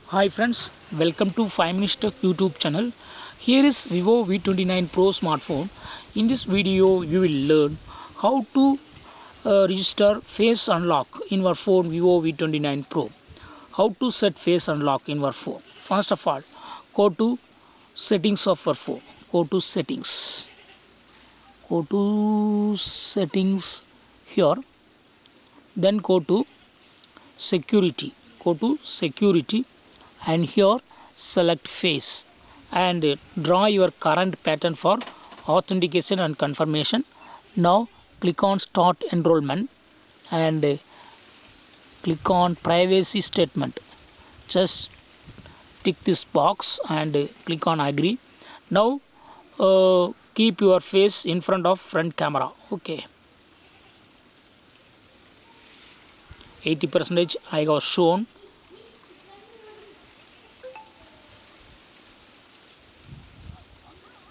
Hi friends, welcome to 5 Minutes Tech YouTube channel. Here is Vivo V29 Pro smartphone. In this video, you will learn how to register face unlock in your phone Vivo V29 Pro. How to set face unlock in your phone. First of all, go to settings of your phone. Go to settings. Go to settings here. Then go to security. Go to security and here select face and draw your current pattern for authentication and confirmation. Now click on start enrollment and click on privacy statement. Just tick this box and click on agree. Now keep your face in front of front camera. Okay, 80% I have shown.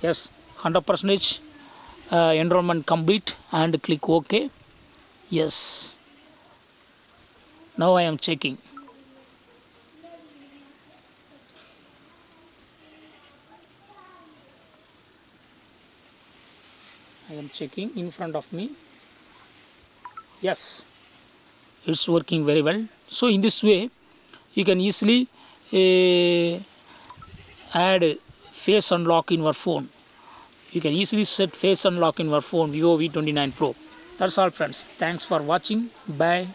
Yes, 100% enrollment complete and click OK. Yes, now I am checking. I am checking in front of me. Yes, it's working very well. So in this way you can easily add face unlock in your phone. You can easily set face unlock in your phone Vivo V29 Pro. That's all friends. Thanks for watching. Bye.